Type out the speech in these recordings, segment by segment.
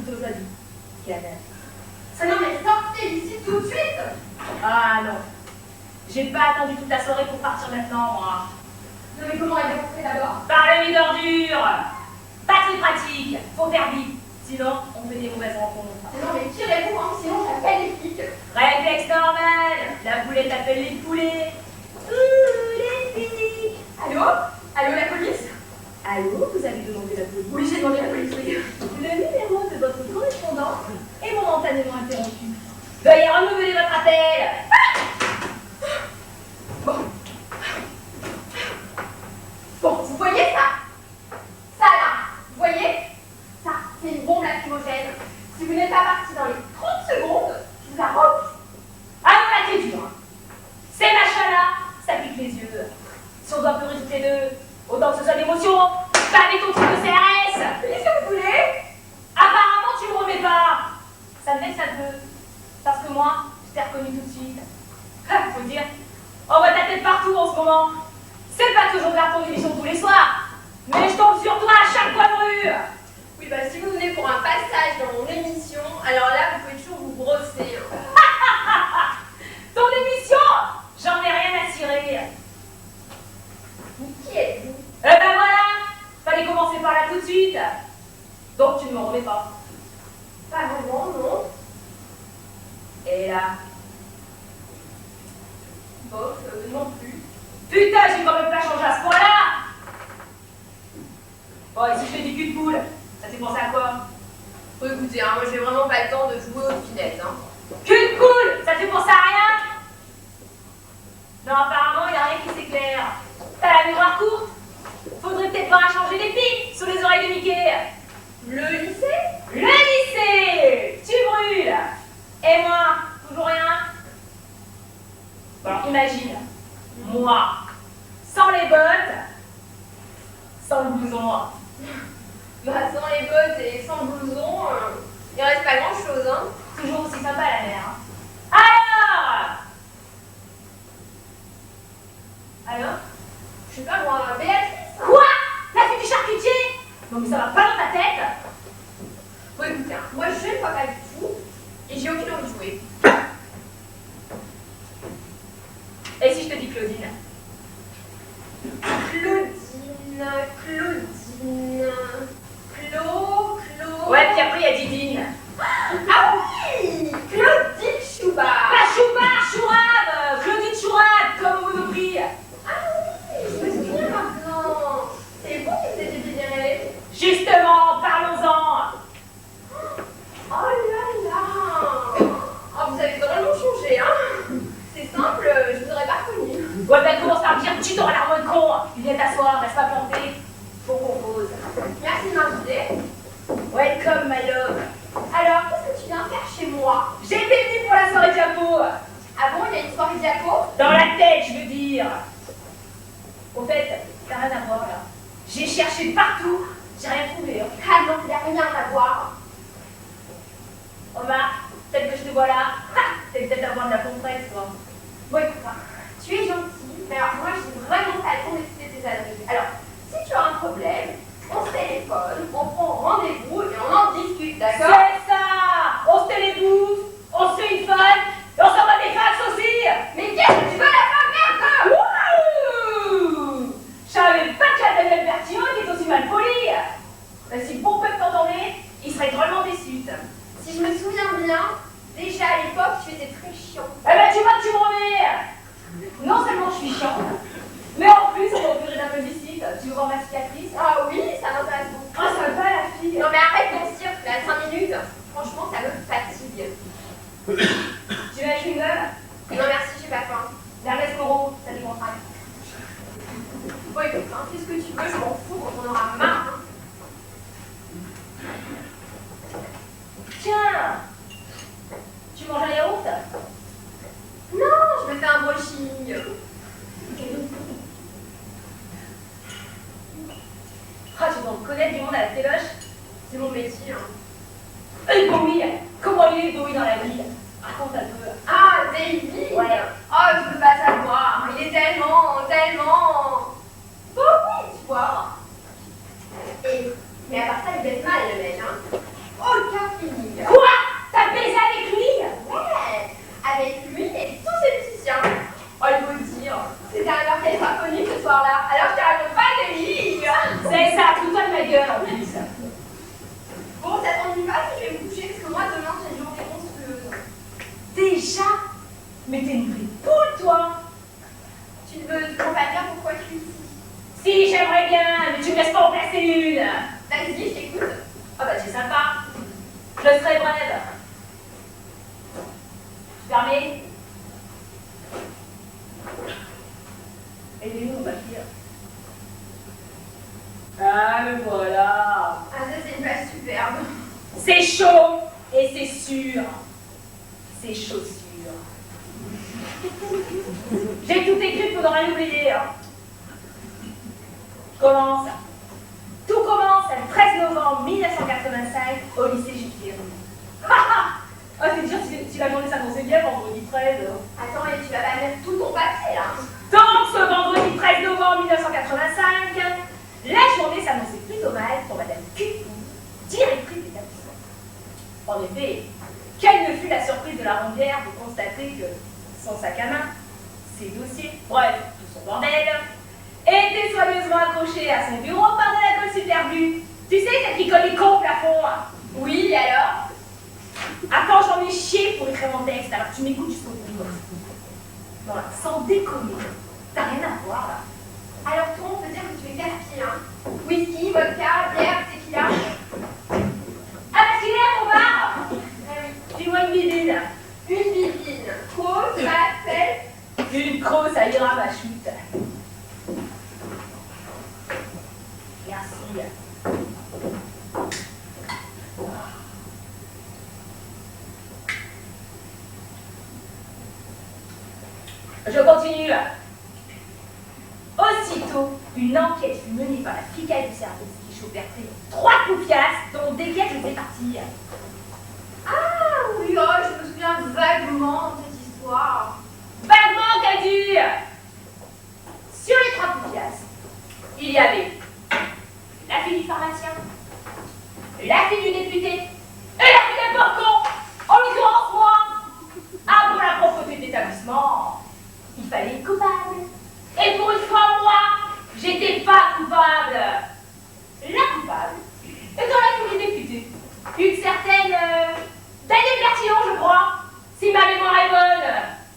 aujourd'hui. Canal. Ça non, mais sortez d'ici tout de suite. Ah non. J'ai pas attendu toute la soirée pour partir maintenant, moi. Non, mais comment elle est rentrée d'abord? Par le lit d'ordure. Pas très pratique. Faut faire vite. Sinon, on fait des mauvaises rencontres. Non, mais tirez-vous, hein, sinon j'appelle les flics. Réflexe normal. La boulette appelle les poulets. Ouh, les flics. Allô? Allô, la police? Allô, vous avez demandé la police? Oui, j'ai demandé la police, oui. Le numéro de votre correspondant est momentanément interrompu. Veuillez renouveler votre appel. Bon, vous voyez ça? Ça là, vous voyez? Ça, c'est une bombe lacrymogène. Si vous n'êtes pas parti dans les 30 secondes, je vous la rends. Ah non, là, t'es dur. Ces machins-là, ça pique les yeux. Si on doit pleurer toutes les deux, autant que ce soit d'émotion, pas avec ton truc de CRS. Qu'est-ce que vous voulez? Apparemment, tu me remets pas. Ça me vexe un peu. Parce que moi, je t'ai reconnu tout de suite. Faut dire, on voit ta tête partout en ce moment. C'est pas que je regarde ton émission tous les soirs, mais je tombe sur toi à chaque coin de rue. Oui, bah si vous venez pour un passage dans mon émission, alors là, vous pouvez toujours vous brosser. Ton émission, j'en ai rien à cirer. Mais qui êtes-vous? Eh ben voilà, fallait commencer par là tout de suite. Donc tu ne me remets pas. Pas vraiment, non. Et là, Bof, non plus. putain, j'ai quand même pas changé à ce point-là. Bon, et si je te dis cul de poule, ça t'est pensé à quoi? Bon, écoutez, hein, moi j'ai vraiment pas le temps de jouer aux finesses. Hein. Cul de poule, ça te fait penser à rien? Non, apparemment, il n'y a rien qui s'éclaire. T'as la mémoire courte. Faudrait peut-être pas changer des pics sur les oreilles de Mickey. Le lycée? Le lycée! Tu brûles! Et moi, toujours rien? Bon, alors imagine, moi, sans les bottes, sans le blouson. Bah sans les bottes et sans le blouson, il reste pas grand chose, hein. Toujours aussi sympa la mère. Hein. Alors? Je sais pas moi, Béatrice. Quoi? La fille du charcutier? Non mais ça va pas dans ta tête? Bon écoutez, hein, moi je ne vois pas du tout et j'ai aucune envie de jouer. Et si je te dis Claudine? Claude. Ouais, puis après il y a Didine. Ah oui, Claudine Chouba. Pas Choubard, Chourave, Claudine Chourave, comme au Monoprix. Ah oui, je me souviens maintenant. C'est vous qui vous étiez déliré. Justement, parlons-en. Oh là là. Oh, vous avez vraiment changé, hein. C'est simple, je vous aurais pas reconnu. Ouais, ben commence par me dire, tu t'auras l'air de con. Viens t'asseoir, reste pas planté. Faut qu'on pose. Merci de m'inviter. Welcome, my love. Alors, qu'est-ce que tu viens faire chez moi? J'étais venue pour la soirée diapo. Ah bon, il y a une soirée diapo? Dans la tête, je veux dire. Au fait, t'as rien à voir là. J'ai cherché partout, j'ai rien trouvé. Hein. Ah non, il n'y a rien à voir. Omar, peut-être que je te vois là. T'es peut-être avoir de la compresse, toi. Bon, écoute, hein, tu es gentil, mais alors moi, j'ai vraiment pas le temps d'écouter tes amis. Alors, si tu as un problème, on se téléphone, on prend rendez-vous et on en discute, d'accord? C'est ça. On se télébouffe, on se fait une fun, et on s'envoie des fax aussi. Mais qu'est-ce que tu veux la faire, merde? Wouhou! Je savais pas que la Daniel Bertillon était aussi mal polie. Ben, si bon peuple t'entendait, il serait drôlement déçu. Si je me souviens bien, déjà à l'époque, tu étais très chiant. Eh ben tu vois que tu me remets. Non seulement je suis chiante, mais en plus on va opérer d'un peu visite. Tu veux voir ma cicatrice? Ah oui, ça m'intéresse beaucoup. Ah ça va la fille. Non mais arrête ton cirque, là, 5 minutes. Franchement, ça me fatigue. Tu veux un chewing-gum? Non merci, j'ai pas faim. L'Ernest Moreau, ça te contracte. Bon écoute, hein, qu'est-ce que tu veux, je m'en fous quand on aura marre. Hein. Tiens, tu manges un yaourt? Non, je me fais un brushing. Ah, tu dois connaître du monde à la téloche. C'est mon métier. Hein. Et Bowie, comment il est Bowie dans la vie? Raconte un peu. Ah, David. Ouais. Oh, tu peux pas savoir. Il est tellement... Bon, oui, tu vois. Mais à part ça, il baisse mal, le mec. Hein. Aucun soir-là. Alors je te raconte pas tes livres. C'est ça, fous-toi de ma gueule en plus. Bon, ça t'ennuie pas si je vais me coucher, parce que moi, demain, j'ai une journée monstrueuse. Déjà? Mais t'es une vraie poule, toi. Tu ne veux toujours pas dire pourquoi je suis ici? Si, j'aimerais bien, mais tu me laisses pas en placer une. Vas-y, je t'écoute. Ah bah c'est sympa. Je serai brève. Tu permets? Elle est où, ma fille? Ah, me voilà. Ah, ça, c'est une page superbe. C'est chaud et c'est sûr. C'est chaussures. J'ai tout écrit pour ne rien oublier. Je commence. Tout commence le 13 novembre 1985 au lycée Jules Ferry. Ah, c'est dire si la journée s'annonçait bien vendredi 13. Attends, et tu vas pas mettre tout ton papier, là? Donc, ce vendredi 13 novembre 1985, la journée s'annonçait plutôt mal pour Madame Cupou, directrice d'établissement. En effet, quelle ne fut la surprise de la rondière de constater que son sac à main, ses dossiers, bref, tout son bordel, était soigneusement accroché à son bureau par de la colle superbue. Tu sais, celle qui colle les cons au plafond. Oui, et alors? Attends, j'en ai chié pour écrire mon texte, alors tu m'écoutes jusqu'au bout. Non, là, sans déconner, t'as rien à voir là. Alors, toi, on peut dire que tu es gaspillé, hein? Whisky, vodka, bière, tequila. Ah, parce qu'il est à ton bar. Ah oui. Dis-moi une bidine. Une bibine. Quoi, ça, c'est? Une crosse, ça ira ma chute. Merci. Je continue. Aussitôt, une enquête fut menée par la flicaille du service qui chopèrent 3 poufiasses dont desquelles je fais partie. Ah oui, oh, je me souviens vaguement de cette histoire. Vaguement, t'as dit. Sur les 3 poufiasses, il y avait la fille du pharmacien, la fille du député et la fille d'un porcon, en l'occurrence moi. Ah, pour la propreté de l'établissement, il fallait être coupable. Et pour une fois, moi, j'étais pas coupable. La coupable étant la fille du député, une certaine Danielle Bertillon, je crois, si ma mémoire est bonne.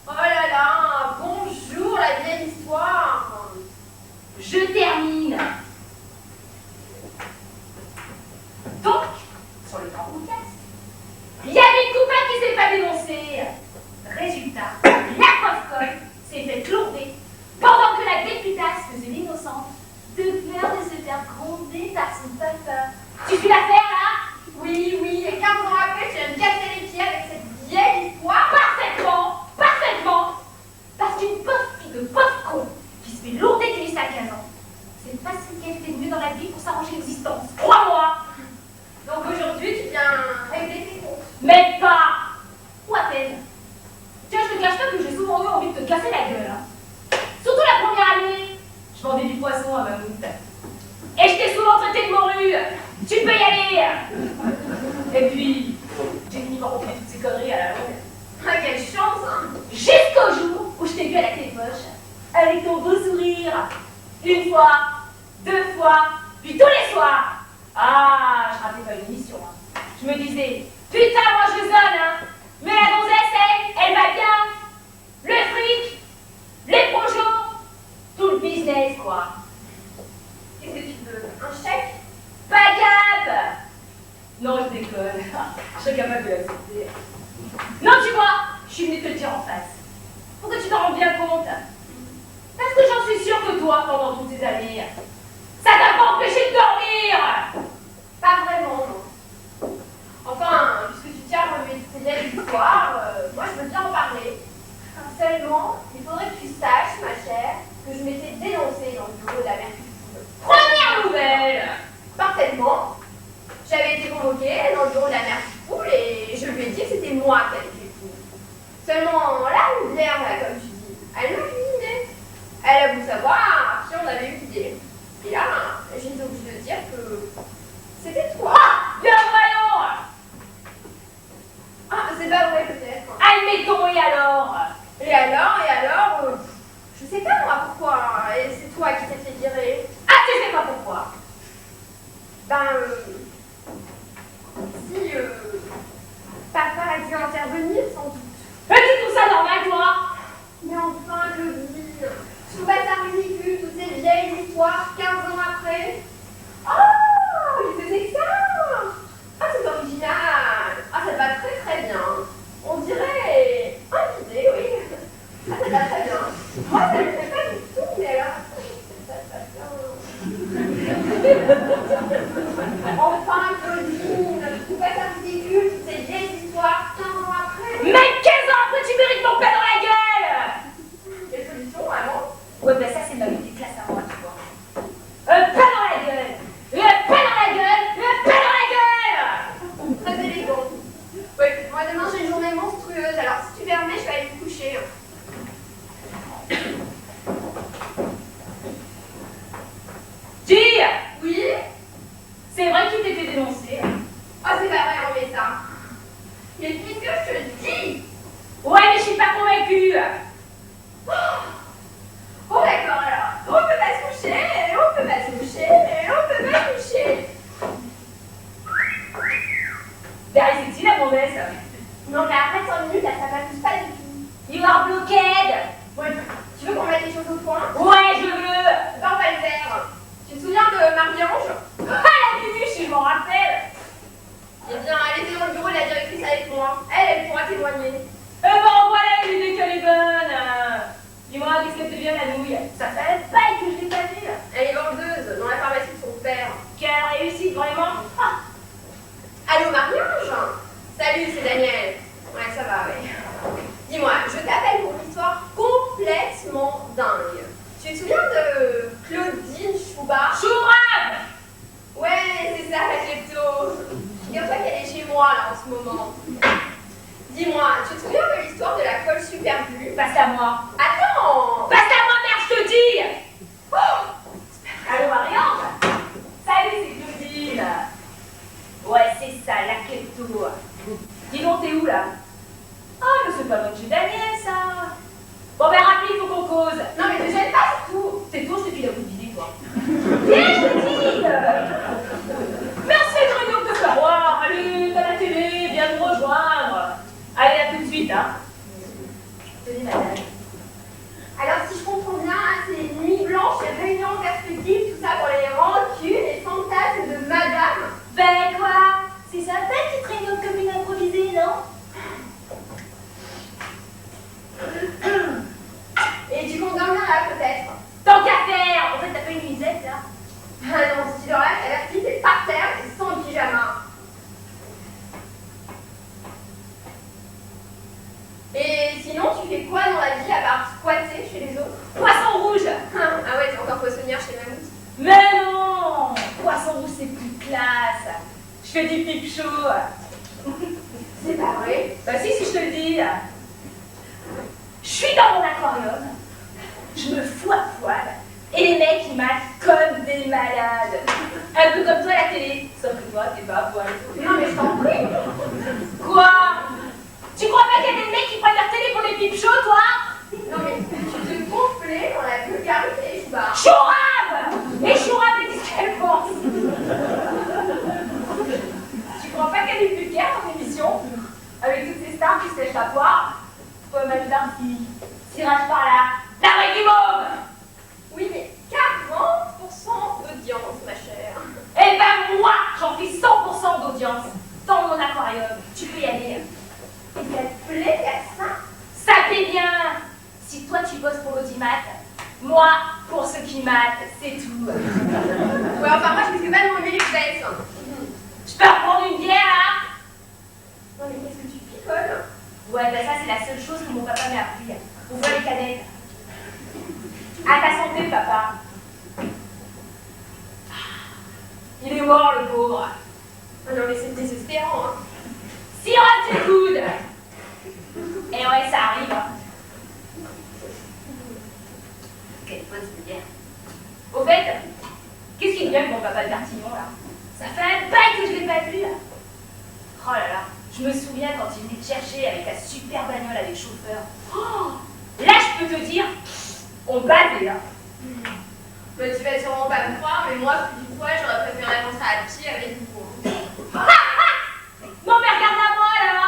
Oh là là, bonjour la vieille histoire. Je termine. Donc, sur les 3 poufiasses, il y avait une coupable qui s'est pas dénoncée. Résultat, la prof-colle s'est fait lourder pendant que la députasse faisait l'innocente de peur de se faire gronder par son papa. Tu suis l'affaire là? Oui, oui, et 15 ans après, tu vas me casser les pieds avec cette vieille histoire. Parfaitement, parfaitement. Parce qu'une pauvre fille de pauvre con qui se fait lourder du lycée à 15 ans, c'est pas ce qu'elle fait de mieux dans la vie pour s'arranger l'existence. Crois-moi. Donc aujourd'hui, tu viens régler tes comptes. Mais pas. Ou à peine. Tiens, je te cache pas que j'ai souvent eu envie de te casser la gueule. Hein. Surtout la première année. Je vendais du poisson à ma moute. Et je t'ai souvent traité de morue. Tu peux y aller. Et puis, j'ai fini par oublier toutes ces conneries à la longue. Ah, quelle chance, hein. Jusqu'au jour où je t'ai vu à la clé de poche, avec ton beau sourire. Une fois, 2 fois, puis tous les soirs. Ah, je ratais pas une émission. Hein. Je me disais, putain, moi je zone, hein. Mais la gonzesse, elle va bien. Le fric, les projets, tout le business, quoi. Qu'est-ce que tu veux? Un chèque? Pas cap. Non, je déconne. Je serais capable de l'accepter. Non, tu vois, je suis venue te le dire en face. Pour que tu t'en rendes bien compte. Parce que j'en suis sûre que toi, pendant toutes ces années, ça t'a pas empêché de dormir. Pas vraiment, non. Enfin, puisque tu tiens à relever cette vieille histoire, moi je veux bien en parler. Seulement, il faudrait que tu saches, ma chère, que je m'étais dénoncée dans le bureau de la mère Cupou. Première nouvelle. Parfaitement. J'avais été convoquée dans le bureau de la mère Cupou et je lui ai dit que c'était moi qui avais fait le coup. Seulement, la rouvière, là, comme tu dis, elle m'a illuminée. Elle a voulu savoir si on avait eu l'idée. Et là, j'étais obligée de dire que c'était toi. Ah, bien voyons. Ah, c'est pas vrai peut-être. Admettons, et alors? Et alors, je sais pas. moi, pourquoi. Et c'est toi qui t'es fait virer. Ah, tu sais pas pourquoi. Ben, si, papa a dû intervenir, sans doute. Et tu trouves ça normal, toi? Mais enfin, Claudine, je trouve pas ça ridicule, toutes ces vieilles histoires, 15 ans après. Oh, il faisait ça. Ah, c'est original. Ah, ça te va très très bien. On dirait un idée, oui. Ah, ça te va très bien. Moi, ça ne me fait pas du tout, mais alors, ça te va bien. Enfin, Claudine, je trouve pas ça ridicule, toutes ces vieilles histoires, 15 ans après. Même 15 ans après, tu mérites mon pain dans la gueule! Quelle solution, vraiment? Ouais, ben ça, c'est ma vie des classes à moi, tu vois. Un pain dans la gueule! Un pain dans la gueule! Un pain dans la gueule! Très élégant. Ouais, moi demain j'ai une journée monstrueuse, alors si tu permets, je vais aller me coucher. Dis! Oui? C'est vrai qu'il t'était dénoncé. Oh, c'est pas vrai, on met ça. Mais puisque je te le dis. Ouais, mais je suis pas convaincue. Oh, d'accord, alors. On peut pas se coucher, on peut pas se coucher, on peut pas se coucher. Derrière, c'est-il la mauvaise? Non, mais après 5 minutes, là, ça m'amuse pas du tout. You are blocked! Ouais, tu veux qu'on mette les choses au point? Ouais, je veux! Ben, on va le faire. Tu te souviens de Marie-Ange? Ah, la Bibuche, je m'en rappelle! Eh bien, elle était dans le bureau de la directrice avec moi. Elle pourra témoigner. Eh ben voilà, l'idée qu'elle est bonne! Dis-moi, qu'est-ce qu'elle devient la nouille? Ça fait une paille que je l'ai pas vue! Elle est vendeuse dans la pharmacie de son père. Quelle réussite, vraiment! Ah. Allô, Marie-Ange? Salut, c'est Daniel. Ouais, ça va, ouais. Dis-moi, je t'appelle pour une histoire complètement dingue. Tu te souviens de Claudine Schubart? Chourave! Ouais, c'est ça, la klepto. Figure-toi qu'elle est chez moi, là, en ce moment. Dis-moi, tu te souviens de l'histoire de la colle superglue? Passe à moi! Attends! Passe à moi, merde, je te dis! Oh. Allô, Marie-Ange? Salut, c'est Claudine! Ouais, c'est ça, la klepto. Dis donc, t'es où, là? Ah, mais c'est pas notre jeu Daniel, ça! Bon, ben, rappelez, il faut qu'on cause! Non, mais te gêne pas, surtout! C'est toi, c'est puis la bout de vider, toi! Viens, je te dis! Merci de rien de te faire voir! Allez, t'as la télé, viens nous rejoindre! Allez, à tout de suite, hein! Tenez, madame. Alors, si je comprends bien, c'est nuit blanche, réunion en perspective, tout ça pour les rancunes et fantasmes de madame. Ben quoi? C'est sympa cette réunion de commune improvisée, non? Et tu comptes dormir là, peut-être? Tant qu'à faire! En fait, t'as pas une nuisette, là? Ah non, si tu dors là, la fille, t'es par terre et sans pyjama. Et sinon, tu fais quoi dans la vie à part squatter chez les autres? Poisson rouge! Ah ouais, t'es encore poissonnière chez Mammouth. Mais non! Poisson rouge, c'est plus classe! Je fais du pipe chaud! C'est pas vrai. Bah si, je te le dis! Je suis dans mon aquarium, je me fous à poil, et les mecs ils matent comme des malades. Un peu comme toi à la télé, sauf que toi t'es pas à poil. Non mais je t'en prie. Quoi? Tu crois pas qu'il y a des mecs qui prennent leur télé pour des pipes chauds, toi? Non mais tu te complais dans la vulgarité, Chouba. Chourave! Et Chourave, mais qu'est-ce qu'elle pense? Tu crois pas qu'elle est vulgaire dans l'émission? Avec toutes ces stars qui se lèchent la poire? Comme madame qui rage par là. La vraie du môme! Oui, mais 40% d'audience, ma chère. Eh ben moi, j'en fais 100% d'audience dans mon aquarium. Tu peux y aller. Et ça te plaît, Cassin? Ça plaît bien. Si toi tu bosses pour l'audimat, moi pour ceux qui matent, c'est tout. Ouais, enfin moi je risque pas de m'enlever les fesses. Je peux reprendre une bière là? Non mais qu'est-ce que tu picoles? Ouais, ben ça c'est la seule chose que mon papa m'a appris. Ouvre les canettes. À ta santé, papa. Il est mort, le pauvre. Ah non mais c'est désespérant, hein. Sirote tes coudes. Et ouais, ça arrive. Hein. Quelle bonne bière. Au fait, qu'est-ce qu'il vient que mon papa Bertillon, là? Ça fait un bail que je l'ai pas vu, là. Oh là là, je me souviens quand il venait te chercher avec la super bagnole avec chauffeur. Oh, là, je peux te dire, On basait, hein. Bah, tu vas sûrement pas me croire, mais moi, plus d'une fois, j'aurais préféré avancer à pied avec vous. Non mais regarde-la moi là.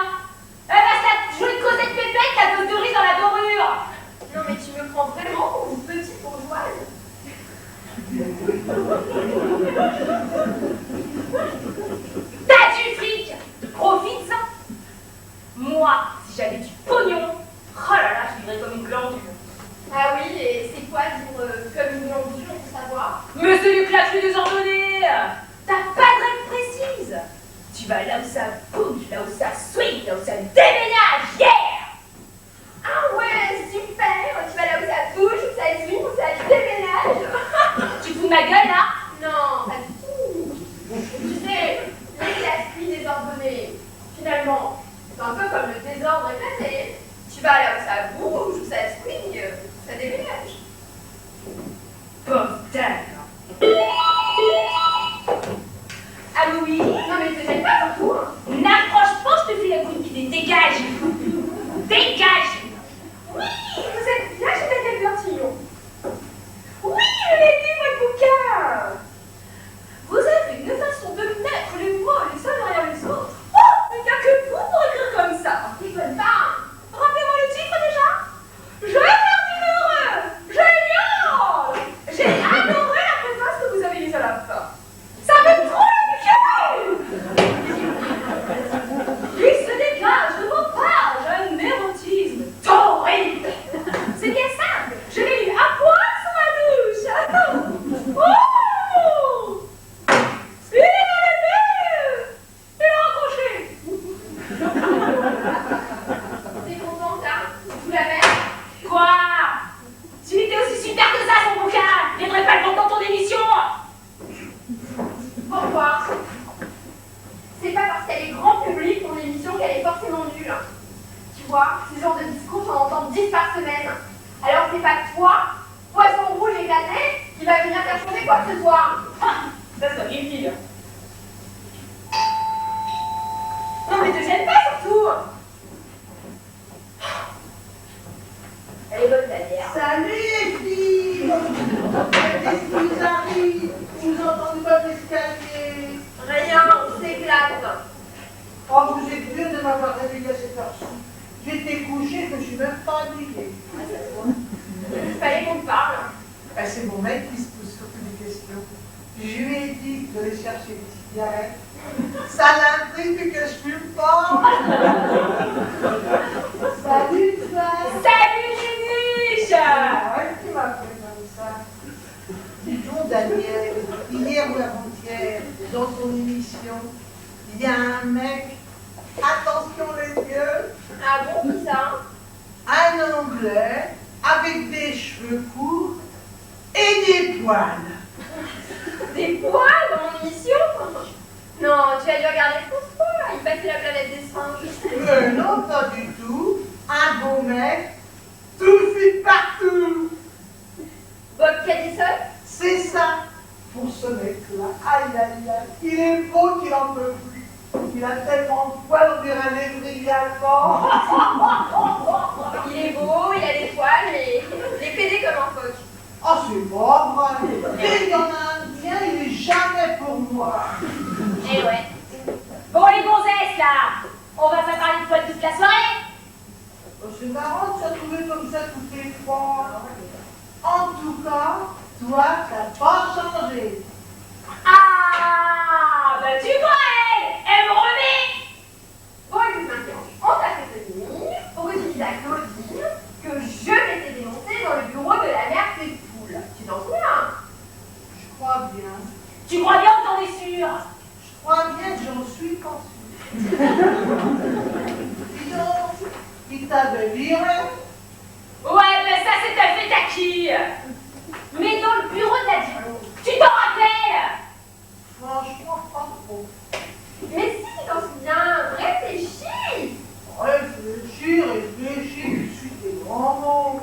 Elle va se jouer de Cosette Pépette, la dose de riz dans la dorure. Non, mais tu me prends vraiment pour une petite bourgeoise. T'as du fric, profite-en. Moi, si j'avais du pognon, oh là là, je vivrais comme une glandule. Ah oui, et c'est quoi vivre comme une glandule, on peut savoir? Mais c'est du clash désordonné. T'as pas de règle précise. Tu vas là où ça bouge, là où ça swing, là où ça déménage, yeah. Ah ouais, super! Tu vas là où ça bouge, où ça swing, où ça déménage. Tu te fous de ma gueule là? Non, pas du tout. Tu sais, les classes désordonnées, finalement, c'est un peu comme le désordre éclaté. Tu vas là où ça bouge, où ça swing, où ça déménage. Pauvre dingue. Ah oui? Non mais te gêne pas surtout. N'approche pas, je te file un coup de pied. Dégage. Dégage. Oui, vous êtes bien chez Daniel Bertillon. Oui, je l'ai lu, votre bouquin. Vous avez une façon de mettre les mots les uns derrière les autres. Oh, il n'y a que vous pour écrire comme ça. Déconne pas. Rappelez-moi le titre déjà. Je perdu heureux. Génial. J'ai adoré la préface que vous avez mise à la fin. Ça me trouve le cœur. Il se dégage de vos pages un érotisme torride. C'est bien simple. Je l'ai lu à poil sous ma douche. Oh, il est dans les murs. Il est accroché. T'es contente là? Sous la mer? Quoi? S'il était aussi super que ça, son bouquin, il viendrait pas le vendre dans ton émission. Pourquoi? C'est pas parce qu'elle est grand public ton émission qu'elle est forcément nulle. Tu vois, ce genre de discours, j'en entends 10 par semaine. Alors c'est pas toi, poisson rouge éclaté, qui va venir faire changer quoi que ce soit. Ah, ça se vérifie. Non mais te gêne pas surtout. Elle est bonne ta bière. Salut les filles! Qu'est-ce qui vous arrive? Vous entendez pas l'escalier? Rien, on s'éclate. Oh, vous êtes dur de m'avoir réveillé à cette heure-ci. J'étais couché, je me suis même pas habillé. Il fallait qu'on te parle. Ben, c'est mon mec qui se pose surtout des questions. Je lui ai dit de les chercher des cigarettes. Ça l'intrigue que je fume pas. Salut, Sven! Salut Géniche. Ouais, qui m'a fait comme ça? Dis donc, Daniel, hier ou avant-hier, dans son émission, il y a un mec, attention les yeux, Ah bon, qui ça? un Anglais avec des cheveux courts et des poils. Des poils dans mon émission? Non, tu as dû regarder France 3, il passait la planète des singes. Non, pas du tout. Un beau mec, tout fit partout. Bob Cadison? C'est ça. Pour ce mec-là, aïe aïe aïe, il est beau qu'il en peut plus. Il a tellement de poils, on dirait un lévrier allemand. Il est beau, il a des poils et il est pédé comme un phoque. Oh, c'est pas vrai. Et il y en a un bien, il est jamais pour moi. Eh ouais. Bon les gonzesses là, on va pas parler de poils toute la soirée. Oh, c'est marrant de se trouver comme ça toutes les fois. En tout cas, toi, t'as pas changé. Ah, bah tu vois elle me remet. Bon, écoute Marie-Ange, on t'a fait venir pour que tu dises à Claudine que je m'étais dénoncée dans le bureau de la mère des poules. Tu t'en souviens? Je crois bien. Tu crois bien que t'en es sûr? Je crois bien que j'en suis pas sûr. Dis donc, il t'avait viré. Ouais, mais ça c'est un fait acquis. Mais dans le bureau de la diplôme, tu t'en rappelles? Franchement, pas trop. Mais si tu t'en souviens, réfléchis. Réfléchis, réfléchis, je suis des grands mots.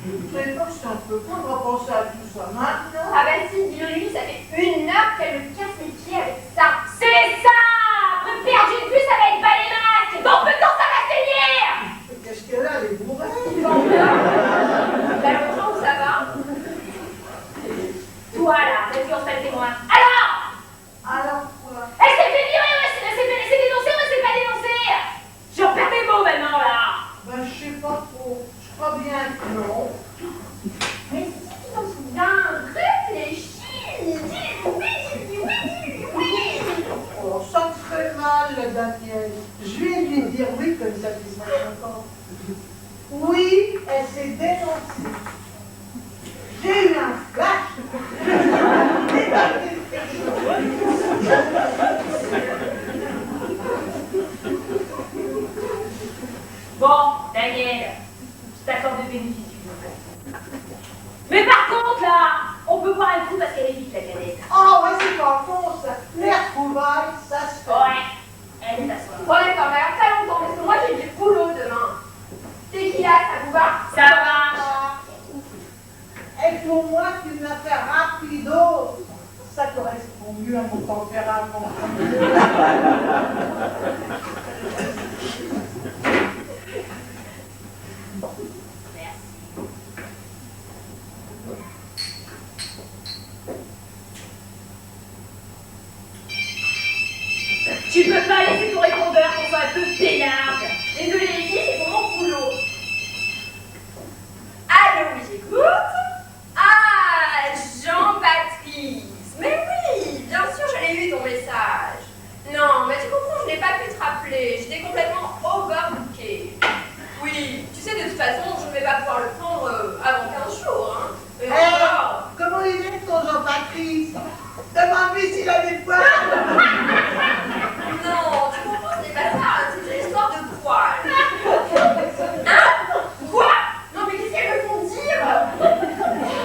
Je sais pas que c'est un peu con de repenser à tout ça maintenant. Ah bah si, dis-le-lui, ça fait 1 heure qu'elle me casse les pieds avec ça. C'est ça. Après perdre une vue, ça va être pas les masques. Donc maintenant ça va saigner. Mais qu'est-ce qu'elle a, les bourrées? Bah longtemps où ça va? confiance, t'as le témoin. Alors quoi? elle s'est fait virer ou elle s'est dénoncée ou elle s'est pas dénoncée? Je perds mes mots maintenant, là. Ben, je sais pas trop. Je crois bien que non. Mais si tu t'en souviens, réfléchis, dis oui, Oh, ça te ferait mal, Daniel. Je vais lui dire oui comme ça qu'il sera content. Oui, elle s'est dénoncée. J'ai eu un flash. Bon, Daniel, je t'accorde le bénéfice du doute. Mais par contre, là, on peut boire un coup parce qu'elle est vite, la cadette. Ah ouais, c'est pas con ça. Les retrouvailles, ça se fait. Ouais, elle est à soi. Ouais, quand même, très longtemps, parce que moi j'ai du boulot demain. T'es qui là, ça vous va? Ça va. Et pour moi, tu me l'as fait rapido. Ça correspond mieux à mon tempérament. Tu peux pas laisser ton répondeur qu'on soit un peu peinarde. Désolée les filles, c'est pour mon boulot. Allô, oui, j'écoute. Ah, Jean-Baptiste. Mais oui, bien sûr, je l'ai vu ton message. Non, mais tu comprends, je n'ai pas pu te rappeler. J'étais complètement overbookée. Oui, tu sais, de toute façon, je ne vais pas pouvoir le prendre avant 15 jours. Hein. Mais encore. Comment il est ton Jean-Patrice? Demande-lui s'il a des poils. Non, tu comprends, ce n'est pas ça. C'est une histoire de poils. Hein? Quoi? Non, mais qu'est-ce qu'elles me font dire?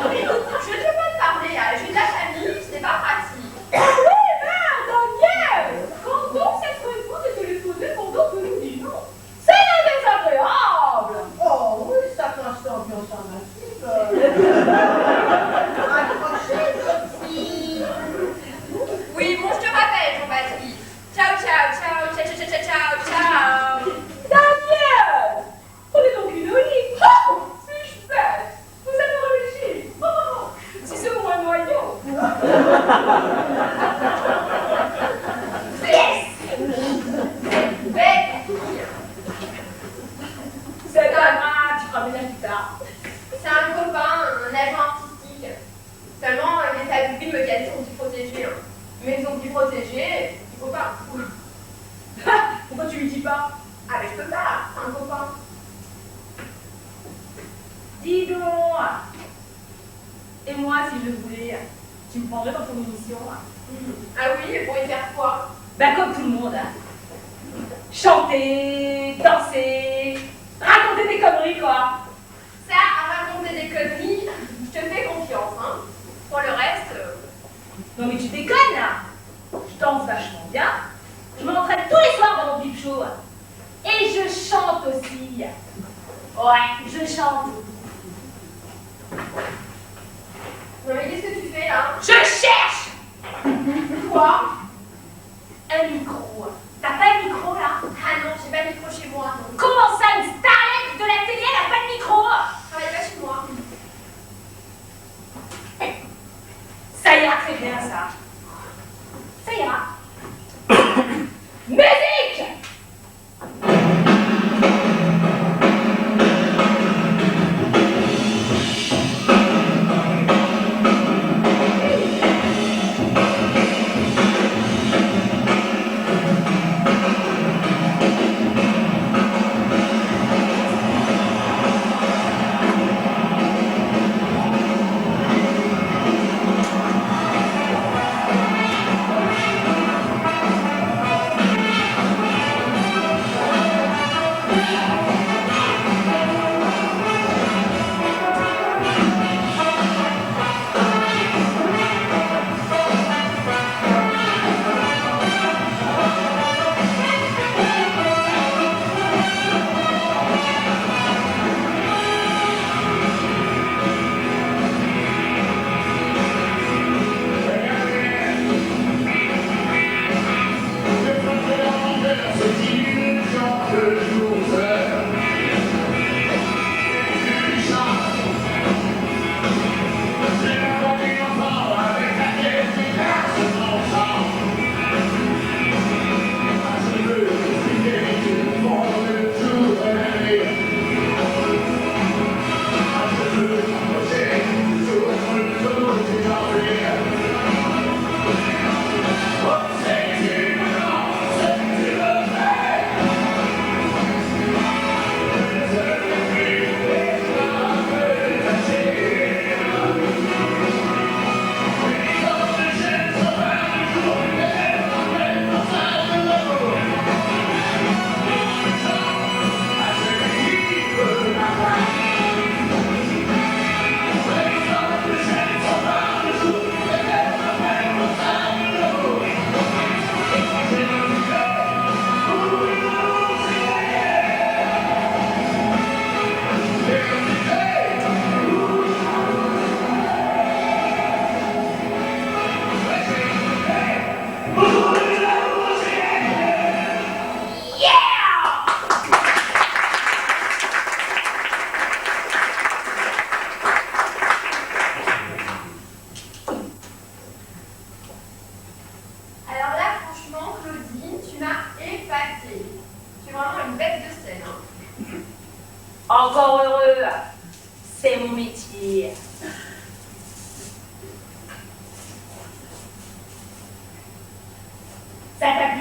Je ne vais pas te parler, hein. Je suis de la famille, ce n'est pas pratique. Oui, merde, Daniel! Quand donc cette raison de téléphoner pendant que nous dînons? C'est désagréable! Oh oui, ça casse l'ambiance en massif. Accrochez, Sophie. Oui, bon, je te rappelle, Jean-Baptiste. Ciao, ciao, ciao, ciao, ciao, ciao, ciao, ciao. Daniel! Prenez donc une olive! Oh! Suis-je bête? Vous avez réussi! Oh! Si c'est au moins un noyau! Yes! Mais, C'est pas grave, tu feras bien plus tard. c'est un copain, un agent artistique. Seulement, il essaie à de me casser son petit protégé. Hein. Mais son petit protégé, il faut pas. Pourquoi tu lui dis pas? Ah, mais je peux pas, c'est un copain. Dis donc! Et moi, si je le voulais, tu me prendrais dans ton émission? Ah oui, et pour y faire quoi? Ben comme tout le monde. Chanter, danser, raconter des conneries, quoi. Ça, à raconter des conneries, je te fais confiance, hein. Pour le reste, Non mais tu déconnes, là. Je danse vachement bien. Je m'entraîne tous les soirs dans mon bip show. Et je chante aussi. Ouais, je chante. non mais qu'est-ce que tu fais là? Je cherche Quoi? un micro. T'as pas de micro, là? Ah non, j'ai pas de micro chez moi, non. Comment ça, une starlette de la télé, elle a pas de micro? Je travaille pas chez moi. Ça ira très bien, ça. Ça ira. Musique!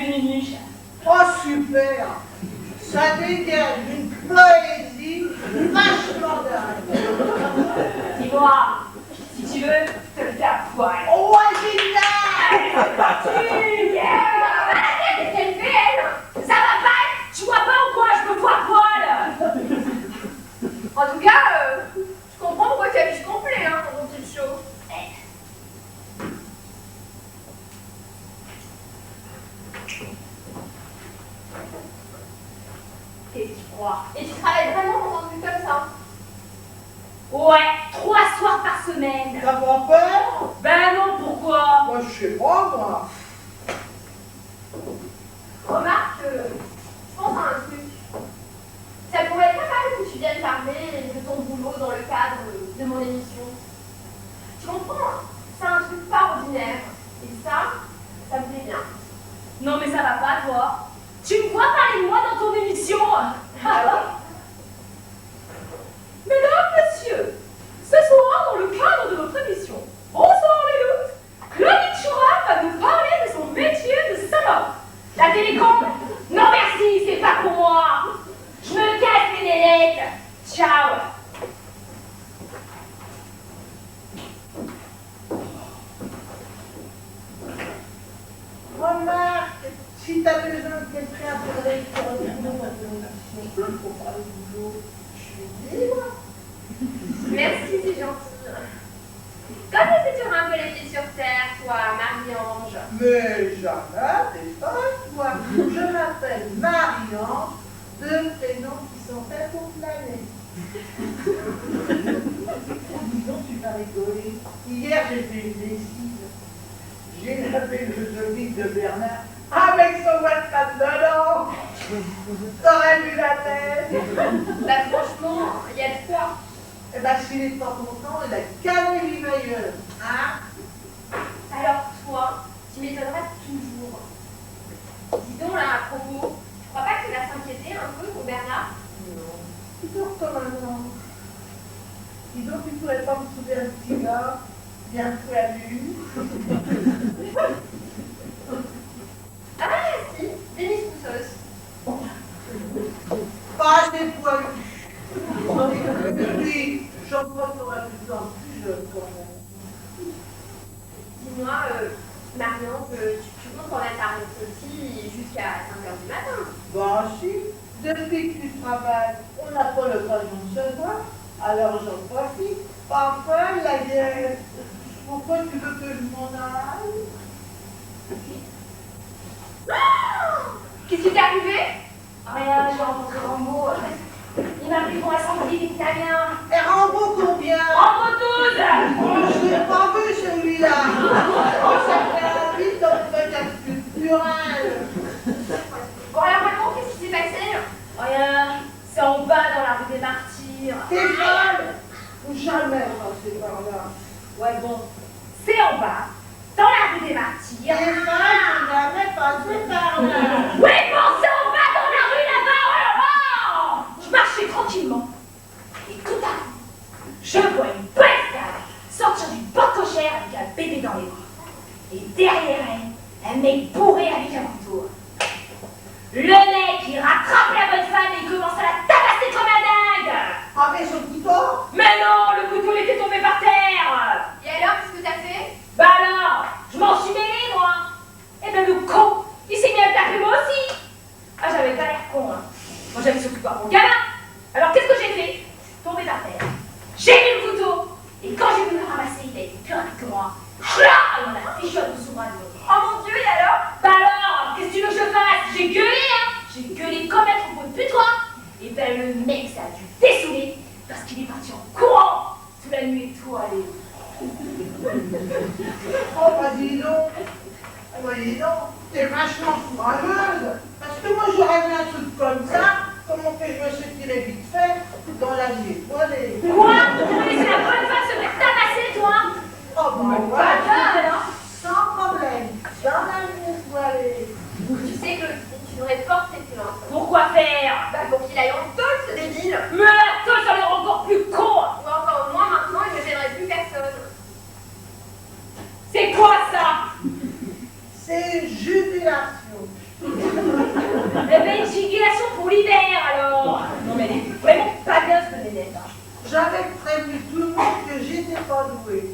vu Ninuche? Oh, super! Ça dégage une poésie vachement dingue. Dis-moi, si tu veux, je te le fais à poil. Oh, génial! C'est parti! Yeah! Qu'est-ce qu'elle fait, elle? Ça va pas? Tu vois pas ou quoi? Je me vois à poil! En tout cas, je comprends pourquoi tu habilles complet, hein, dans ton petit show. Qu'est-ce que tu crois? Et tu travailles vraiment dans un truc comme ça? Ouais, 3 soirs par semaine. T'as pas peur? Ben non, pourquoi? Moi, je sais pas, moi. Remarque, je pense à un truc. Ça pourrait être pas mal que tu viennes parler de ton boulot dans le cadre de mon émission. Tu comprends? C'est un truc pas ordinaire. Et ça me plaît bien. Non mais ça va pas, toi. Tu me vois parler de moi dans ton émission? Mesdames, messieurs, ce soir, dans le cadre de notre émission, bonsoir les loups, Claudine Choura va nous parler de son métier de salope. La télécom? Non merci, c'est pas pour moi. Je me casse les nénettes. Ciao. Remarque, si t'as besoin de quelqu'un pour réussir au boulot dans ton émission, pour parler du boulot, je suis libre. Merci, c'est gentil. Quand est-ce que tu auras un peu les pieds sur terre, toi, Marie-Ange? Mais jamais, t'es folle, toi. Je m'appelle Marie-Ange, 2 prénoms qui sont faits pour planer. Disons, tu vas rigoler. Hier, j'ai fait une lessive. J'ai lavé le joli de Bernard avec son WhatsApp dedans. T'aurais vu la tête. Bah franchement, il y a de quoi. Eh ben, s'il est pas content, il a qu'à lui meilleur. Hein? Alors toi, tu m'étonneras toujours. Dis donc là, à propos, tu crois pas qu'il va s'inquiéter un peu pour Bernard? Non. Tu dors comme un ange. Dis donc, tu pourrais pas me souder un petit gars bien poilu. Ah si, des miss pousseuses. Pas des poilus. Oui, j'en crois qu'on a plus en plus jeune quand même. Dis-moi, Marie-Ange, tu comptes en être arrêté aussi jusqu'à 5h du matin? Bah si, depuis que tu travailles, on n'a pas l'occasion de se voir, alors j'en profite. Parfois, la guerre. Pourquoi tu veux que je m'en aille? Qu'est-ce qui t'est arrivé? Rien, j'ai rencontré Rambo. Il m'a pris pour un scientifique italien. Et Rambo combien? Rambo 12! Oh, je l'ai pas vu celui-là. Oh, ça fait vite dans le bagage culturel. Bon alors raconte, qu'est-ce qui s'est passé? Rien, c'est en bas dans la rue des Martyrs. T'es folle? Ou jamais passer par là. Ouais bon, c'est en bas, dans la rue des T'es Martyrs. folle, ou jamais passer par là. Oui bon, c'est en bas dans la rue là-bas, oh là là! Je marchais tranquillement. Et tout à coup, je vois une belle femme sortir du porte cochère avec un bébé dans les bras. Et derrière elle, un mec bourré avec un couteau. Le mec, il rattrape la bonne femme et il commence à la tabasser comme un dingue. Avec son couteau? Mais non, le couteau il était tombé par terre. Et alors, qu'est-ce que t'as fait? Bah alors, je m'en suis mêlée moi. Et ben le con, il s'est mis à me taper moi aussi. Ah j'avais pas l'air con hein. Moi j'avais surtout pas mon gamin. Alors qu'est-ce que j'ai fait? Je suis tombée par terre. J'ai mis le couteau. Et quand j'ai voulu le ramasser, il a été plus rapide que moi. Chla, il m'en a fichu un dessous moi. Oh mon Dieu, et alors? Bah alors, qu'est-ce que tu veux que je fasse? J'ai gueulé hein. J'ai gueulé comme un troupeau de putois. Et ben le mec ça a dû dessouler parce qu'il est parti en courant sous la nuit étoilée. Oh, bah dis donc. Oh, bah dis donc. T'es vachement courageuse. Parce que moi, j'aurais vu un truc comme ça. Comment que je me suis tiré vite fait dans la nuit étoilée. Quoi? Mais c'est la bonne femme se faire tabasser toi? Oh, bah Pas ouais. grave alors. Sans problème. Dans la nuit étoilée. Tu sais que tu devrais porter plainte. Pourquoi faire? Bah pour qu'il aille en tôle, ce débile. Mais toi ça le rend encore plus con. Ou encore moins maintenant, il ne gênerait plus personne. C'est quoi ça? C'est une jubilation. Eh ben, une gigulation pour l'hiver, alors. Non, mais elle est vraiment pas bien, cette nénette. Hein. J'avais prévenu tout le monde que j'étais pas douée.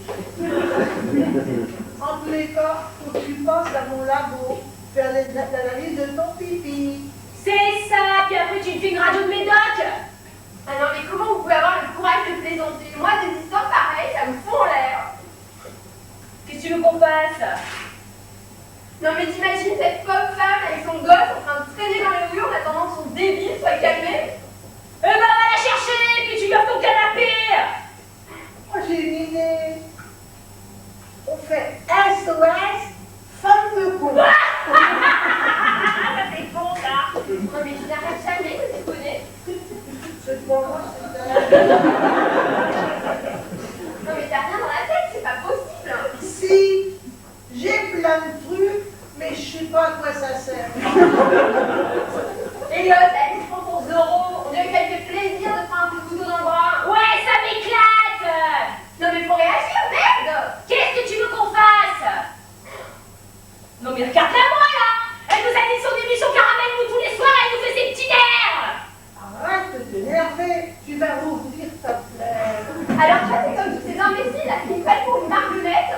En tous les cas, faut que tu passes à mon labo, faire l'analyse de ton pipi. C'est ça, puis après tu me fais une radio de médoc. Ah non, mais comment vous pouvez avoir le courage de plaisanter? Moi, des histoires pareilles, ça me fout en l'air. Qu'est-ce que tu veux qu'on fasse? Non, mais t'imagines cette pauvre femme avec son gosse en train de traîner dans les rues en attendant que son débile soit calmé? Eh ben, va la chercher, puis tu lui offres ton canapé. Moi, j'ai une idée. On fait SOS, femme de coup. Ça c'est bon, ça. Non, mais je n'arrête jamais de déconner. C'est pour moi, c'est Non, mais t'as rien dans la tête, c'est pas possible. Si, j'ai plein de trucs, mais je sais pas à quoi ça sert. Et l'autre, elle prend ton Zoro, on dirait qu'elle fait plaisir de prendre un coup de couteau dans le bras. Ouais, ça m'éclate. Non, mais faut réagir, merde. Qu'est-ce que tu veux qu'on fasse? Non, mais regarde-la moi, là. Elle nous a dit son émission caramel, nous, tous les soirs, elle nous fait ses petits nerfs. Arrête de t'énerver, tu vas rouvrir ta plaie. Alors toi, c'est comme tous ces imbéciles là qui me prennent pour une marionnette.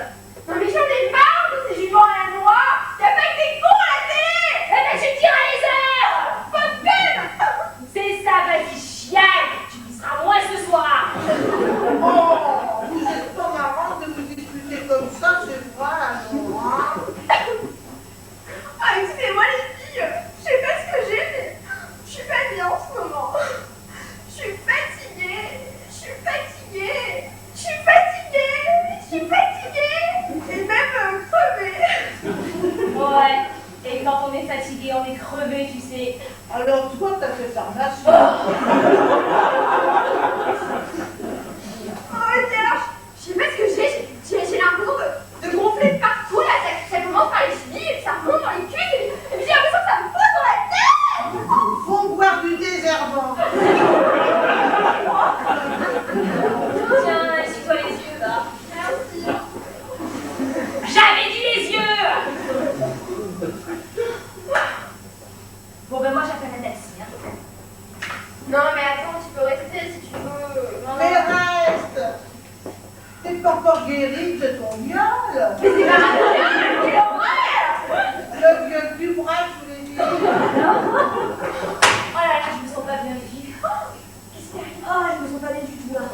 Non, mais j'en ai marre de ces jupons à la noix. Y'a pas que des cons à la télé. Eh ben, tu me diras les heures. Pas de peine. C'est ça, vas-y, chiaille. Tu pisseras moins ce soir. Oh, vous êtes pas marrant de vous disputer comme ça, c'est vrai, non, hein? Ah, excusez-moi les filles, je sais pas ce que j'ai, mais je suis pas bien en ce moment. Je suis fatiguée, je suis fatiguée, je suis fatiguée, je suis fatiguée, et même crevée. Ouais. Et quand on est fatigué, on est crevé, tu sais. Alors toi, t'as fait pharmacie. Oh, Serge, je sais pas ce que j'ai l'impression de gonfler de partout, là, ça commence par les chevilles, et puis ça remonte dans les cuisses, et puis j'ai l'impression que ça me pose dans la tête. Faut boire du désherbant. Tiens, essuie-toi les yeux, là. Merci. J'avais dit les yeux. Bon, ben moi, j'appelle un taxi, hein. Non, mais attends, tu peux rester si tu veux. Non, Mais non. reste. T'es pas encore guéri de ton viol. Mais c'est pas grave, c'est l'horreur. Le viol du bras, je voulais dire. Oh là là, je me sens pas bien, les filles. Qu'est-ce qui arrive? Oh, je me sens pas bien du tout, là.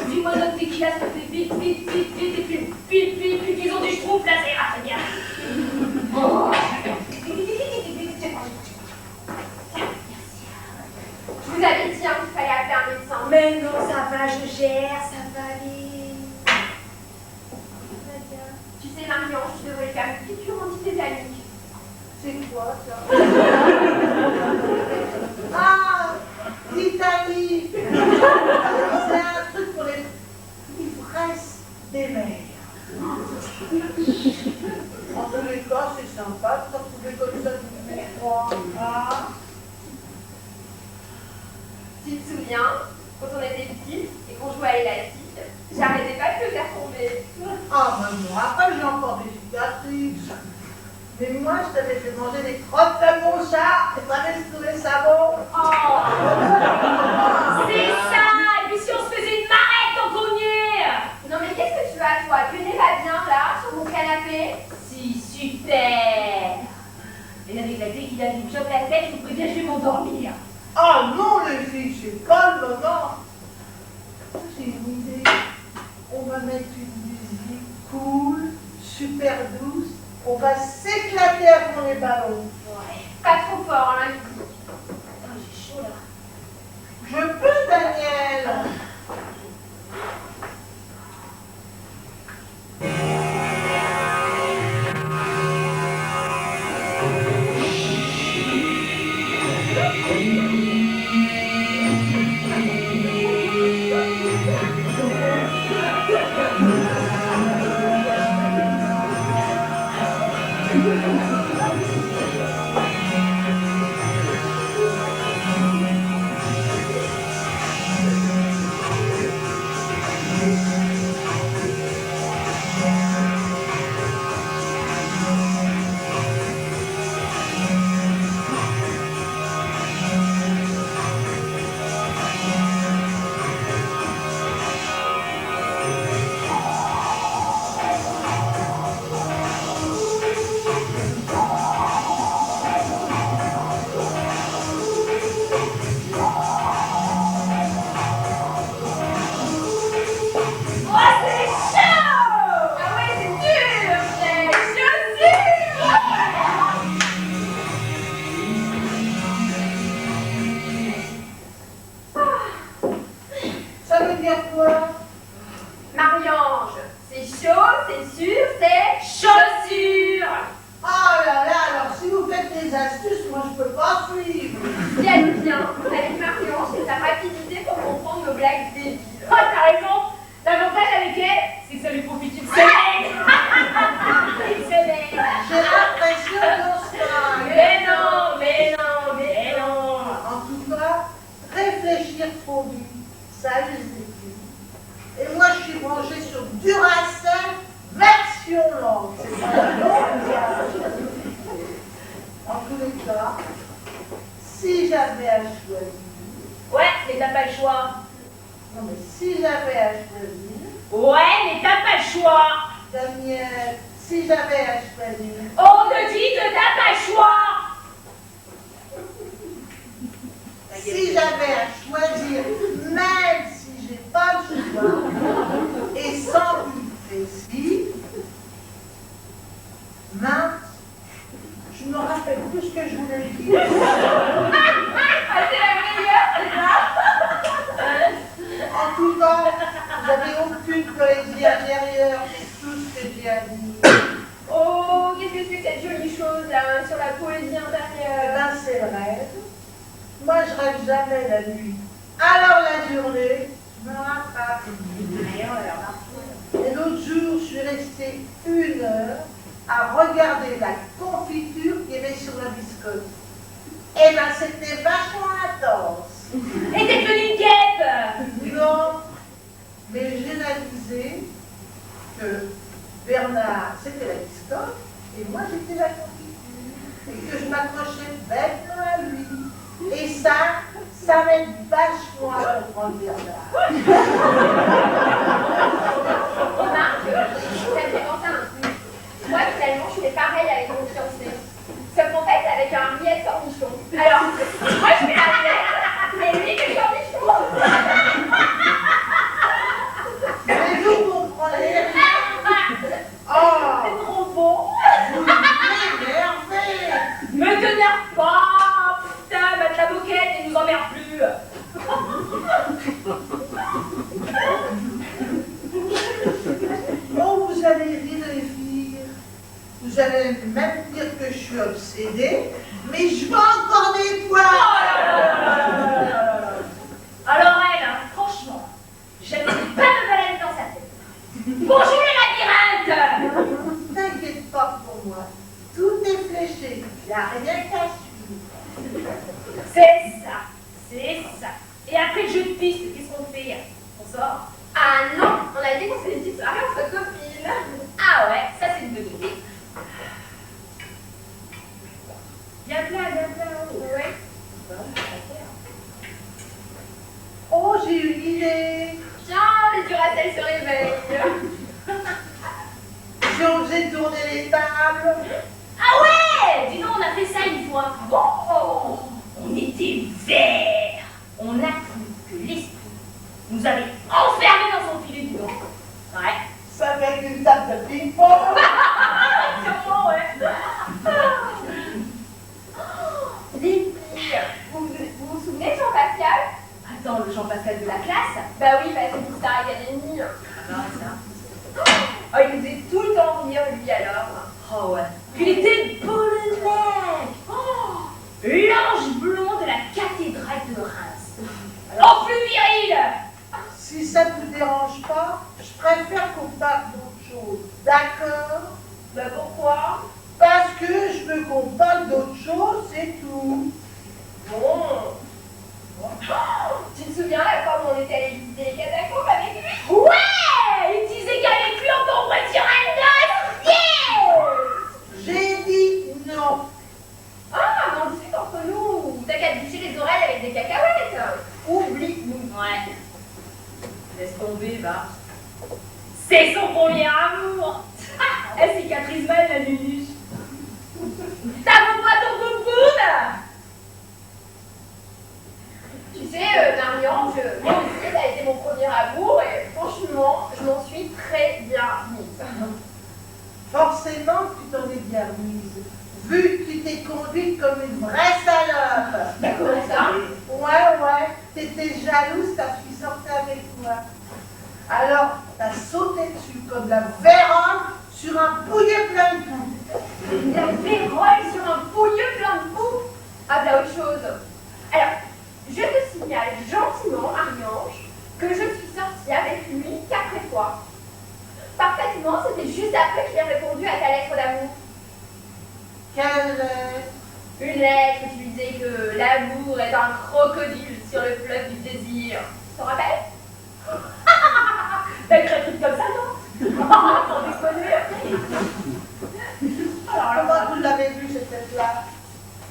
Dis-moi notre tequila, s'il te plaît, vite, vite, vite, vite, et puis, qu'ils ont du schtroumpf, là, ça ira très bien. Oh. Je vous avais dit hein, qu'il fallait appeler un médecin. Mais non, ça va, je gère, ça va aller. Très bien. Tu sais, Marion, je devrais faire une piqûre antitétanique. C'est quoi ça? Ah, l'Italie. C'est un truc pour les ivresses des mères. En tous les cas, c'est sympa de se retrouver comme ça tous les trois. Ah. Tu te souviens, quand on était petite et qu'on jouait à l'élastique, j'arrêtais pas de le faire tomber. Ah, ben moi, après j'ai encore des cicatrices. Mais moi, je t'avais fait manger des crottes de mon chat et t'avais sous les sabots. Oh. C'est ça. Et puis si on se faisait une marette tant qu'on y est. Non mais qu'est-ce que tu as toi? Tu n'es pas bien là, sur mon canapé? Si, super. Et avec la clé qu'il a mis chope la tête, je vous préviens, je vais m'endormir. Ah non, les filles, c'est pas le moment. J'ai une idée. On va mettre une musique cool, super douce. On va s'éclater avant les ballons. Ouais. Pas trop fort, hein, la musique. Attends, j'ai chaud là. Je peux, Daniel. c'est sûr, c'est Chaussures. Oh là là, alors si vous faites des astuces, moi je peux pas suivre. ce qui est bien avec Marion, c'est sa rapidité pour comprendre nos blagues débiles. Oh, t'as raison. L'avantage avec elle, c'est que ça lui profite une semaine. Une semaine. J'ai l'impression de ça. Mais non, mais non, mais non. En tout cas, réfléchir trop vite, ça les études. Et moi je suis branchée sur Duracell version longue. C'est pas long. En tous les cas, si j'avais à choisir, Ouais, mais t'as pas le choix. non mais si j'avais à choisir, Ouais, mais t'as pas le choix. Daniel, si j'avais à choisir, On te dit que t'as pas le choix. si j'avais à choisir, même si j'ai pas le choix, et sans but précis, mince, je me rappelle plus ce que je voulais dire. Ah, c'est la meilleure, c'est ça? En tout cas, vous n'avez aucune poésie intérieure, c'est tout ce que j'ai à dire. Oh, qu'est-ce que c'est que cette jolie chose là sur la poésie Eh intérieure? ben, c'est le rêve. Moi, je rêve jamais la nuit. Alors la journée, je me rattrape. Et l'autre jour, je suis restée 1 heure à regarder la confiture qu'il y avait sur la biscotte. Eh ben, c'était vachement intense. Et t'es devenue une guêpe. Non, mais j'ai réalisé que Bernard, c'était la biscotte, et moi, j'étais la confiture. Et que je m'accrochais bêtement à lui. Et ça m'aide vachement à comprendre Bernard. Remarque, ça me fait penser à un truc. Moi, finalement, je fais pareil avec mon fiancé. Sauf qu'en fait, avec un billet de cornichon. Alors, moi, je fais la tête, et lui, le cornichon. Mais vous comprenez rien. Oh, C'est trop beau. vous m'énervez. Me t'énerve pas. Putain, mate la moquette et nous emmerde plus. Bon, vous allez rire les filles. Vous allez même dire que je suis obsédée, mais je veux encore des Oh poils. là là là là là là là là. Alors elle, hein, franchement, j'aime pas me balader dans sa tête. Bonjour les labyrinthes. T'inquiète pas pour moi. Tout est fléché. Il n'y a rien qu'à suivre. C'est ça, c'est ça. Et après le jeu de piste, qu'est-ce qu'on fait? On sort? Ah non, on a dit qu'on s'est dit soirée entre copines. Ah ouais, ça c'est une bonne idée. Viens là, Ouais. Oh, j'ai une idée. Tiens, les Duracell se réveillent. Si on faisait tourner les tables. Ah ouais! Dis donc, on a fait ça une fois. Oh, on était verts. On a cru que l'esprit nous avait enfermés dans son filet, dis donc. Ouais. Ça fait une table de ping-pong. Sûrement, ouais. Les filles, vous souvenez de Jean-Pascal? Attends, le Jean-Pascal de la classe? Bah oui, c'est pour Star Academy. Ah non, ça. Oh, il nous faisait tout le temps rire, lui, alors. Oh ouais. Puis il était beau le mec. Oh, l'ange blond de la cathédrale de Reims. En plus viril. Si ça ne vous dérange pas, je préfère qu'on parle d'autre chose. D'accord? Bah pourquoi? Parce que je veux qu'on parle d'autre chose, c'est tout. Bon. Tu te souviens la fois où on était allé visiter les catacombes avec lui? Ouais. Il disait qu'avec lui on tomberait sur un os. Yeah. J'ai dit non. Ah, mais on discute entre nous. T'as qu'à te boucher les oreilles avec des cacahuètes. Oublie-nous. Ouais. Laisse tomber, va. C'est son premier amour. Elle cicatrise mal la nunuche. Ça vaut pas ton bouboune. Tu sais, Marion, moi aussi, ça a été mon premier amour et franchement, je m'en suis très bien mise. Forcément, tu t'en es bien mise. Vu que tu t'es conduite comme une vraie salope. Comment ça? Ouais, t'étais jalouse, ta fille sortait avec moi. Alors, t'as sauté dessus comme la vérole sur un pouillet plein de boue. La vérole sur un pouilleux plein de boue. Ah, bah, autre chose. Alors, je te signale gentiment, Marie-Ange, que je suis sortie avec lui 4 fois. Parfaitement, c'était juste après que j'ai répondu à ta lettre d'amour. Quelle lettre? Une lettre où tu lui disais que l'amour est un crocodile sur le fleuve du désir. Tu t'en rappelles? T'as écrit un truc comme ça, non? Sans déconner. Alors, comment vous l'avez vu cette lettre-là?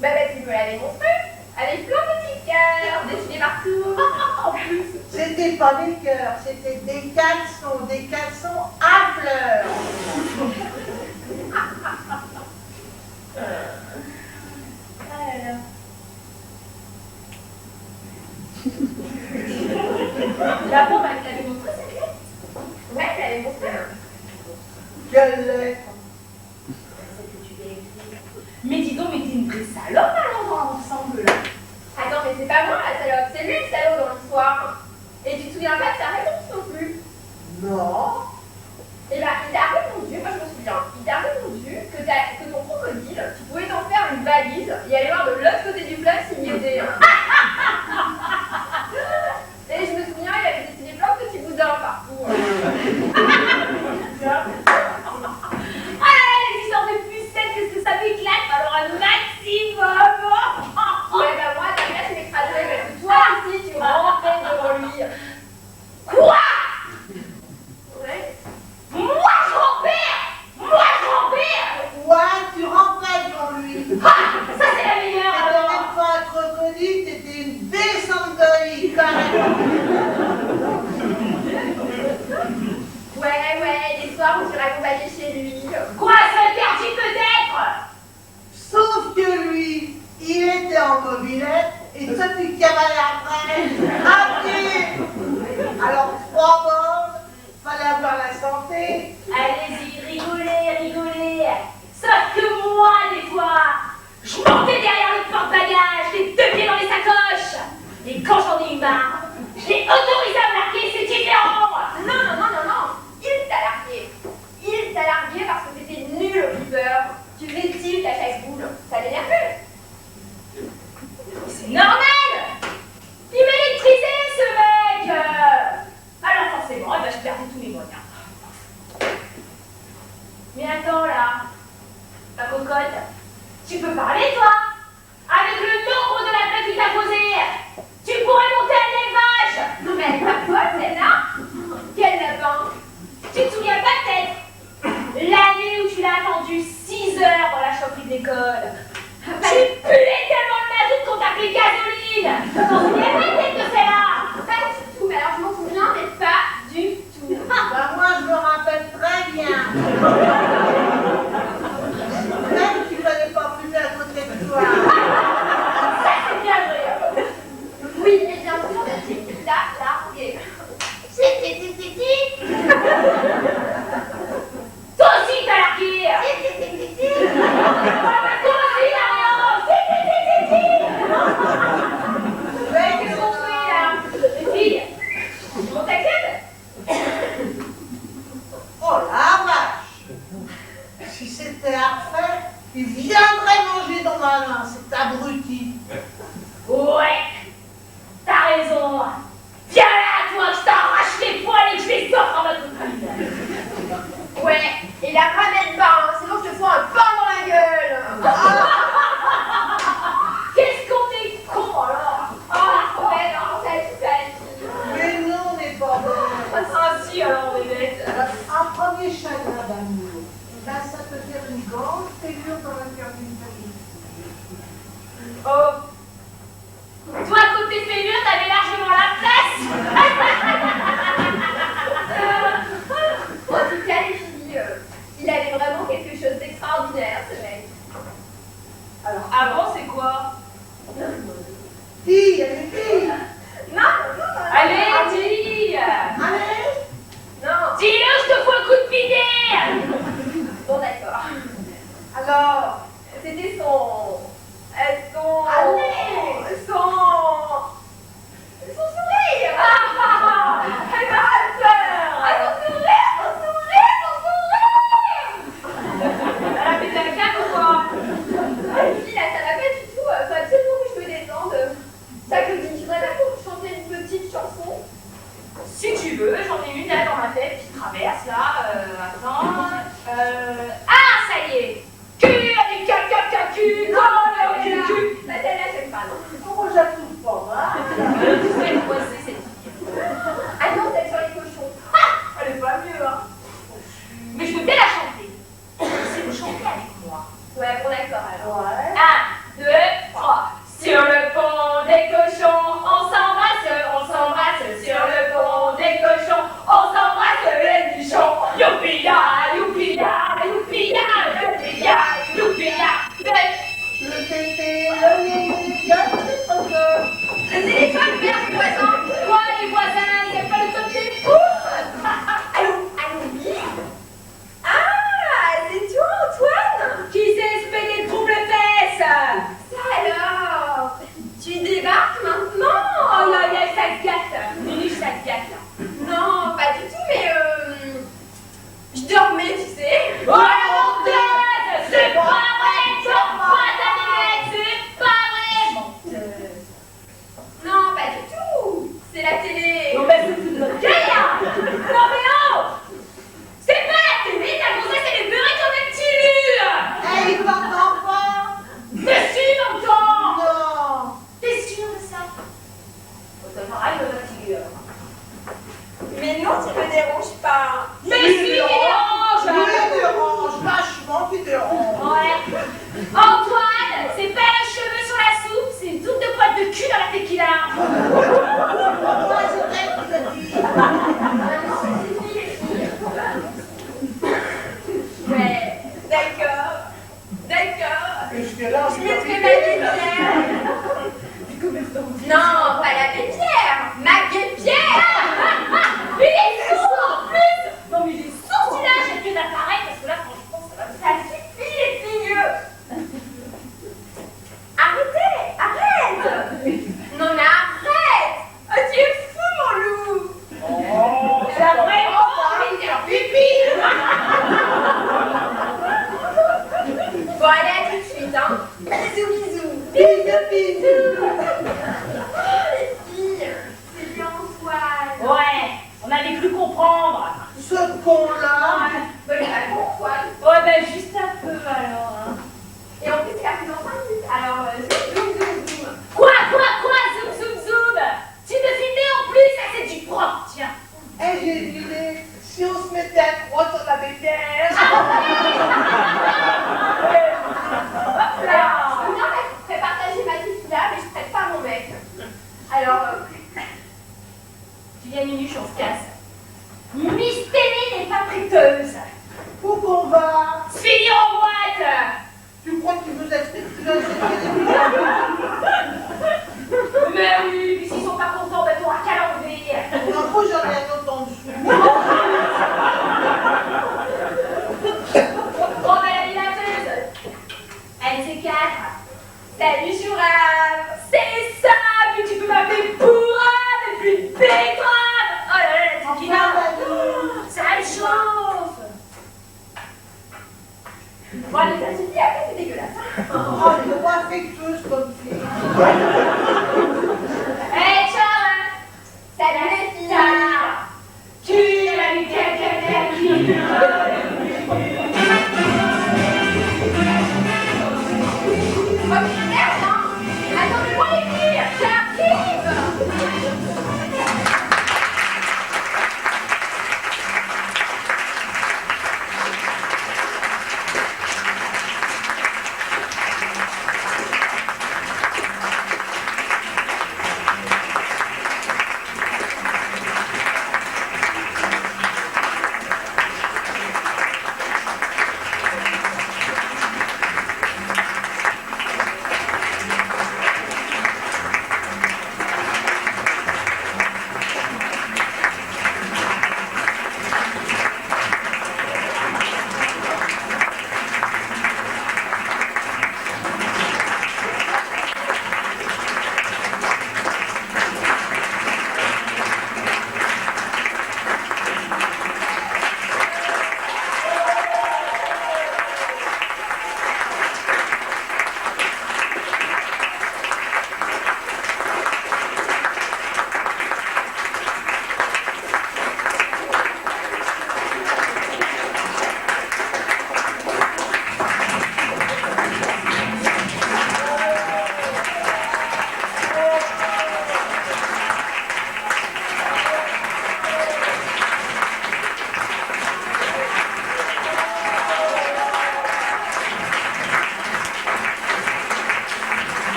Bah, tu me l'avais montré, avec plein de petits cœurs dessinés partout. En plus. C'était pas des cœurs, c'était des caleçons à fleurs. Ah là là. La pauvre, elle te l'avait montré cette lettre? Ouais, je l'avais montré. Quelle lettre? Celle que tu lui as écrite. Mais dis donc, mais t'es une vraie salope alors ensemble là. Attends, mais c'est pas moi la salope, c'est lui le salaud dans l'histoire. Et tu te souviens pas de sa réponse non plus? Non. Et bah, il t'a répondu, moi je me souviens, il t'a répondu que ton crocodile, tu pouvais t'en faire une valise et aller voir de l'autre côté du fleuve s'il y était. Et je me souviens, il avait dessiné plein de petits boudins partout. Ah là là, les histoires de pucettes, qu'est-ce que ça m'éclate? Alors un maximum. Ouais, bah moi, ta mère, je m'écrasais parce que toi aussi, tu rampais devant lui. Quoi? Ouais. Moi je rampais? Moi je rampais? Ouais, tu rentrais devant lui. Ah, ça c'est la meilleure T'étais alors. même pas un crocodile, t'étais une descente de lit, carrément. Ouais, les soirs où tu raccompagnais chez lui. Quoi, c'est interdit peut-être? Sauf que lui, il était en mobilette et toi tu cavalais après, à pied. Alors 3 bornes, fallait avoir la santé. Allez-y, rigolez. Sauf que moi, des fois, je montais derrière le porte-bagages, les 2 pieds dans les sacoches. Et quand j'en ai eu marre, je l'ai autorisé à me larguer, c'est différent. Non. Il t'a largué parce que t'étais nul au flipper. Tu faisais tilt à chaque boule. Ça l'énervait. C'est normal. Il m'électrisait, ce mec. Alors forcément, eh ben, je perdais tous mes moyens. Mais attends là, ma cocotte, tu peux parler toi? Avec le nombre de lapins qu'il t'a posé, tu pourrais monter à l'élevage. Non mais elle est pas folle celle-là. Quel lapin. Tu te souviens pas peut-être l'année où tu l'as attendu 6 heures dans la chaufferie de l'école? Tu puais tellement le mazout qu'on t'appelait gasoline. Tu t'en souviens pas peut-être de celle-là? Pas du tout. Mais alors je m'en souviens, mais pas du tout. Bah moi je me rappelle très bien. Même qu'il fallait pas plus à côté de toi. Ça c'est bien vrai. Oui, et bien sûr, tu l'as largué. Si. Toi aussi t'as largué. Toi aussi Marion. Si. Mais Qu'est-ce qu'on fait là? Les filles, on t'inquiète? oh la vache! Si c'était à refaire, il viendrait manger dans ma main, cet abruti. Ouais, t'as raison. Viens là, toi, que je t'arrache les poils et que je les sors dans ma copine. Ouais, et la ramène pas, hein, sinon je te fous un pain dans la gueule. Qu'est-ce qu'on est con alors? Oh, ouais, non, ça dit. Mais non, on n'est pas bête. Ah si, alors on est bêtes. Un premier chagrin d'amour, ben, ça peut faire une grande figure dans le cœur d'une famille. Oh, toi, côté fêlure, t'avais largement la place. En tout cas, les filles, il avait vraiment quelque chose d'extraordinaire, ce mec. Alors avant, c'est quoi? Fille, elle est fille. Non. Allez, dis. Allez. Non. Dis-le, je te fous un coup de pied. Bon, d'accord. Alors, C'était son... allez. Son sourire. Elle m'a peur. Son sourire. D'accord. D'accord. Jusque-là, Je mettrai ma guépière. Non, pas la guépière. Ma guépière. Mais il est sourd en plus. Non mais il est sourd celui-là. J'ai plus d'appareil parce que là franchement ça va. Ça suffit les filles. Arrêtez. Arrête. Non mais arrête. Ah, tu es fou mon loup. Oh, Elle a vraiment envie de faire pipi. Bon, allez, à tout de suite, hein. Bisous, bisous. bisous, bisous. Les filles, c'est bien Antoine. Ouais, on avait cru comprendre. Ce con-là. Bon, il a bon Antoine. Ouais ben juste un peu alors. Hein. Et en plus, il a plus dans 5 minutes. Alors, zoom, zoom, zoom. Quoi, zoom, zoom, zoom. Tu me filmais en plus, ça c'est du propre, tiens. Et j'ai deviné, si on se mettait à croix sur la bébière. Hop là. Non, mais je ferais partager ma vie là, mais je traite pas mon mec. Alors, Tu viens Minuche, on se casse. Miss Téné n'est pas prêteuse. Où qu'on va? Se finir en boîte. Tu crois qu'il vous explique ce que Mais oui, puis s'ils sont pas contents, ben t'auras qu'à l'enlever. Non, faut que j'en ai un autre en dessous. Bon ben la villageuse. Elle c'est 4. Salut Chourave. C'est ça, puis tu peux m'appeler Bourrave et puis Pégrave. Oh là là, la Tina. Ça chauffe. bon, allez, ça suffit, après, c'est dégueulasse. Oh, elle est trop affectueuse comme fille.